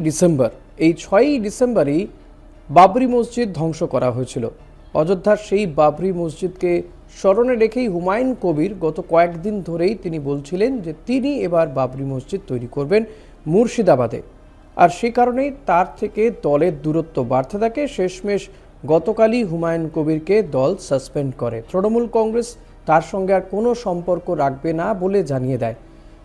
December, এই 6ই ডিসেম্বরই বাবরি মসজিদ ধ্বংস করা হয়েছিল। অযোধ্যার সেই বাবরি মসজিদকে স্মরণে রেখেই হুমায়ুন কবির গত কয়েকদিন ধরেই তিনি বলছিলেন যে তিনি এবার বাবরি মসজিদ তৈরি করবেন মুর্শিদাবাদে। আর সে কারণেই তার থেকে দলের দূরত্ব বাড়তে থাকে। শেষমেশ গতকালই হুমায়ুন কবিরকে দল সাসপেন্ড করে। তৃণমূল কংগ্রেস তার সঙ্গে আর কোনো সম্পর্ক রাখবে না বলে জানিয়ে দেয়।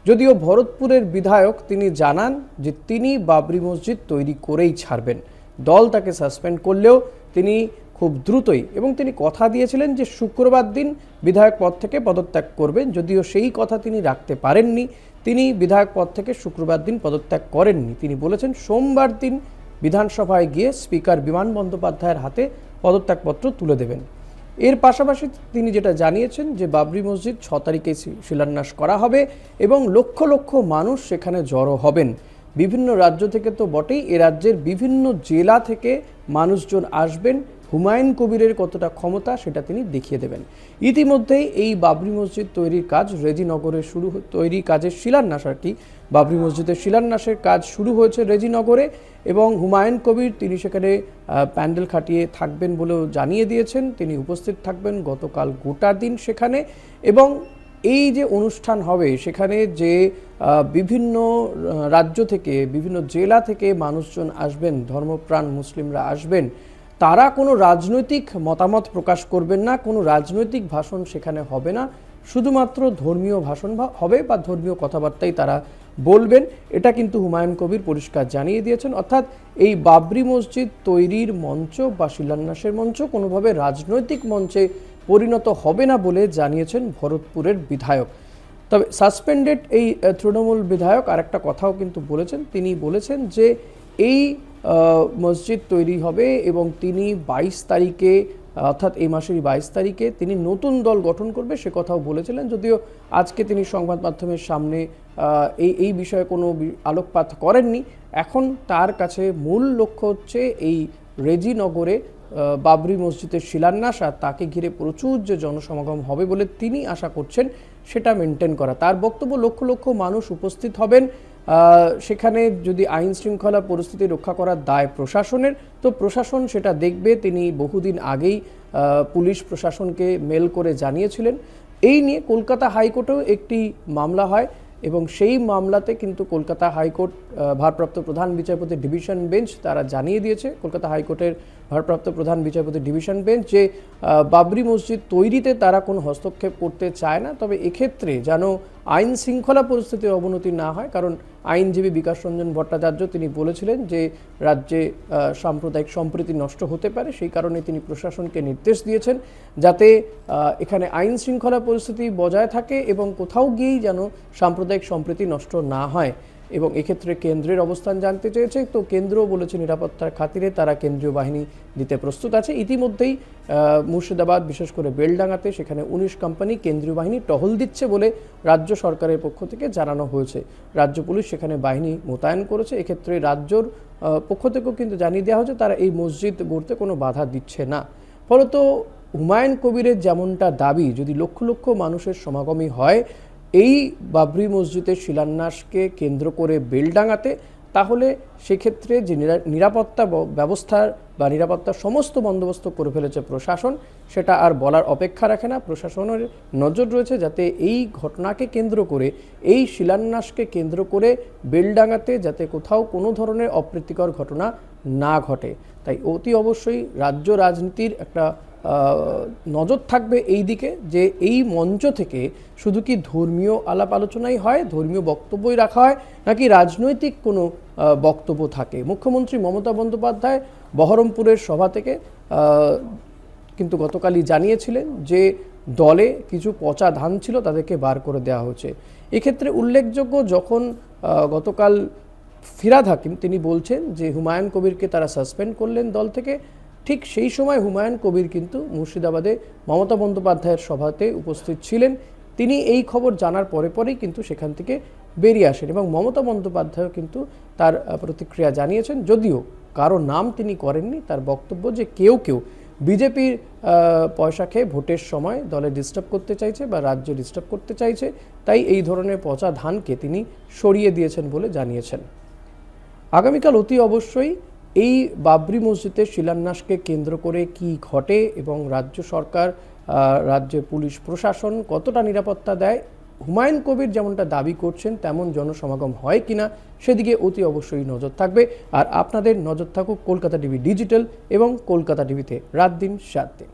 যদিও ভরতপুরের বিধায়ক তিনি জানান যে তিনি বাবরি মসজিদ তৈরি করেই ছাড়বেন। দল তাকে সাসপেন্ড করলেও তিনি খুব দ্রুতই, এবং তিনি কথা দিয়েছিলেন যে শুক্রবার দিন বিধায়ক পদ থেকে পদত্যাগ করবেন, যদিও সেই কথা তিনি রাখতে পারেননি। তিনি বিধায়ক পদ থেকে শুক্রবার দিন পদত্যাগ করেননি। তিনি বলেছেন সোমবার দিন বিধানসভায় গিয়ে স্পিকার বিমান বন্দ্যোপাধ্যায়ের হাতে পদত্যাগপত্র তুলে দেবেন। এর পাশাপাশি তিনি যেটা জানিয়েছেন যে বাবরি মসজিদ 6 তারিখে শিলান্যাস করা হবে এবং লক্ষ লক্ষ মানুষ সেখানে জড়ো হবেন। বিভিন্ন রাজ্য থেকে তো বটেই, এ রাজ্যের বিভিন্ন জেলা থেকে মানুষজন আসবেন। হুমায়ুন কবিরের কতটা ক্ষমতা সেটা তিনি দেখিয়ে দেবেন। ইতিমধ্যেই এই বাবরি মসজিদ তৈরির কাজ রেজিনগরে তৈরি কাজের শিলান্যাস বাবরি মসজিদের শিলান্যাসের কাজ শুরু হয়েছে রেজিনগরে, এবং হুমায়ুন কবির তিনি সেখানে প্যান্ডেল খাটিয়ে থাকবেন বলেও জানিয়ে দিয়েছেন। তিনি উপস্থিত থাকবেন গতকাল গোটা দিন সেখানে, এবং এই যে অনুষ্ঠান হবে সেখানে যে বিভিন্ন রাজ্য থেকে বিভিন্ন জেলা থেকে মানুষজন আসবেন, ধর্মপ্রাণ মুসলিমরা আসবেন, তারা কোনো রাজনৈতিক মতামত প্রকাশ করবেন না, কোনো রাজনৈতিক ভাষণ সেখানে হবে না, শুধুমাত্র ধর্মীয় ভাষণ হবে বা ধর্মীয় কথাবার্তাই তারা বলবেন। এটা কিন্তু হুমায়ুন কবির পরিষ্কার জানিয়ে দিয়েছেন। অর্থাৎ এই বাবরি মসজিদ তৈরির মঞ্চ বা শিলান্যাসের মঞ্চ কোনোভাবে রাজনৈতিক মঞ্চে পরিণত হবে না বলে জানিয়েছেন ভরতপুরের বিধায়ক। তবে সাসপেন্ডেড এই তৃণমূল বিধায়ক আরেকটা কথাও কিন্তু বলেছেন। তিনি বলেছেন যে এই মসজিদ তৈরি হবে এবং তিনি 22 তারিখে, অর্থাৎ এই মাসের 22 তারিখে তিনি নতুন দল গঠন করবে, সে কথাও বলেছিলেন। যদিও আজকে তিনি সংবাদ মাধ্যমের সামনে এই বিষয়ে কোনো আলোকপাত করেননি। এখন তার কাছে মূল লক্ষ্য হচ্ছে এই রেজিনগরে বাবরি মসজিদের শিলান্যাস, আর তাকে ঘিরে প্রচুর যে জনসমাগম হবে বলে তিনি আশা করছেন সেটা মেনটেন করা। তার বক্তব্য লক্ষ লক্ষ মানুষ উপস্থিত হবেন সেখানে। যদি আইন শৃঙ্খলা পরিস্থিতি রক্ষা করার দায় প্রশাসনের, তো প্রশাসন সেটা দেখবে। তিনি বহুদিন আগেই পুলিশ প্রশাসনকে মেল করে জানিয়েছিলেন। এই নিয়ে কলকাতা হাইকোর্টেও একটি মামলা হয়, এবং সেই মামলাতে কিন্তু কলকাতা হাইকোর্ট ভারপ্রাপ্ত প্রধান বিচারপতি ডিভিশন বেঞ্চ তারা জানিয়ে দিয়েছে, কলকাতা হাইকোর্টের ভারপ্রাপ্ত প্রধান বিচারপতি ডিভিশন বেঞ্চ, যে বাবরি মসজিদ তৈরিতে তারা কোনো হস্তক্ষেপ করতে চায় না। তবে এক্ষেত্রে যেন আইন শৃঙ্খলা পরিস্থিতির অবনতি না হয়, কারণ আইনজীবী বিকাশ রঞ্জন ভট্টাচার্য তিনি বলেছিলেন যে রাজ্যে সাম্প্রদায়িক সম্প্রীতি নষ্ট হতে পারে। সেই কারণে তিনি প্রশাসনকে নির্দেশ দিয়েছেন যাতে এখানে আইন শৃঙ্খলা পরিস্থিতি বজায় থাকে এবং কোথাও গিয়েই যেন সাম্প্রদায়িক সম্প্রীতি নষ্ট না হয়। এবং এক্ষেত্রে কেন্দ্রের অবস্থান জানতে চেয়েছে, তো কেন্দ্রও বলেছে নিরাপত্তার খাতিরে তারা কেন্দ্রীয় বাহিনী দিতে প্রস্তুত আছে। ইতিমধ্যেই মুর্শিদাবাদ, বিশেষ করে বেলডাঙ্গাতে সেখানে 19 কোম্পানি কেন্দ্রীয় বাহিনী টহল দিচ্ছে বলে রাজ্য সরকারের পক্ষ থেকে জানানো হয়েছে। রাজ্য পুলিশ সেখানে বাহিনী মোতায়েন করেছে। এক্ষেত্রে রাজ্যর পক্ষ থেকেও কিন্তু জানিয়ে দেওয়া হয়েছে তারা এই মসজিদ গড়তে কোনো বাধা দিচ্ছে না। ফলত হুমায়ুন কবিরের যেমনটা দাবি, যদি লক্ষ লক্ষ মানুষের সমাগমই হয় এই বাবরি মসজিদের শিলান্যাসকে কেন্দ্র করে বেলডাঙ্গাতে, তাহলে সেক্ষেত্রে যে নিরাপত্তা ব্যবস্থার বা নিরাপত্তার সমস্ত বন্দোবস্ত করে ফেলেছে প্রশাসন, সেটা আর বলার অপেক্ষা রাখে না। প্রশাসনের নজর রয়েছে যাতে এই ঘটনাকে কেন্দ্র করে, এই শিলান্যাসকে কেন্দ্র করে বেলডাঙ্গাতে যাতে কোথাও কোনো ধরনের অপ্রীতিকর ঘটনা না ঘটে। তাই অতি অবশ্যই রাজ্য রাজনীতির একটা নজর থাকবে এই দিকে, যে এই মঞ্চ থেকে শুধু কি ধর্মীয় আলাপ আলোচনাই হয়, ধর্মীয় বক্তব্যই রাখা হয়, নাকি রাজনৈতিক কোনো বক্তব্য থাকে। মুখ্যমন্ত্রী মমতা বন্দ্যোপাধ্যায় বহরমপুরের সভা থেকে কিন্তু গতকালই জানিয়েছিলেন যে দলে কিছু পচা ধান ছিল, তাদেরকে বার করে দেওয়া হয়েছে। এক্ষেত্রে উল্লেখযোগ্য, যখন গতকাল ফিরহাদ হাকিম তিনি বলছেন যে হুমায়ুন কবিরকে তারা সাসপেন্ড করলেন দল থেকে, ঠিক সেই সময় হুমায়ুন কবির কিন্তু মুর্শিদাবাদে মমতা বন্দ্যোপাধ্যায়ের সভাতে উপস্থিত ছিলেন। তিনি এই খবর জানার পরেই কিন্তু সেখান থেকে বেরিয়ে আসেন, এবং মমতা বন্দ্যোপাধ্যায়ও কিন্তু তার প্রতিক্রিয়া জানিয়েছেন। যদিও কারো নাম তিনি করেননি। তার বক্তব্য যে কেউ বিজেপির পয়সা খেয়ে ভোটের সময় দলে ডিস্টার্ব করতে চাইছে বা রাজ্যে ডিস্টার্ব করতে চাইছে, তাই এই ধরনের পচা ধানকে তিনি সরিয়ে দিয়েছেন বলে জানিয়েছেন। আগামীকাল অতি অবশ্যই এই বাবরি মসজিদের শিলান্যাসকে কেন্দ্র করে কি ঘটে এবং রাজ্য সরকার, রাজ্যের পুলিশ প্রশাসন কতটা নিরাপত্তা দেয়, হুমায়ুন কবির যেমনটা দাবি করছেন তেমন জনসমাগম হয় কিনা সেদিকে অতি অবশ্যই নজর থাকবে। আর আপনাদের নজর থাকুক কলকাতা টিভি ডিজিটাল এবং কলকাতা টিভিতে রাত দিন 7 দিন।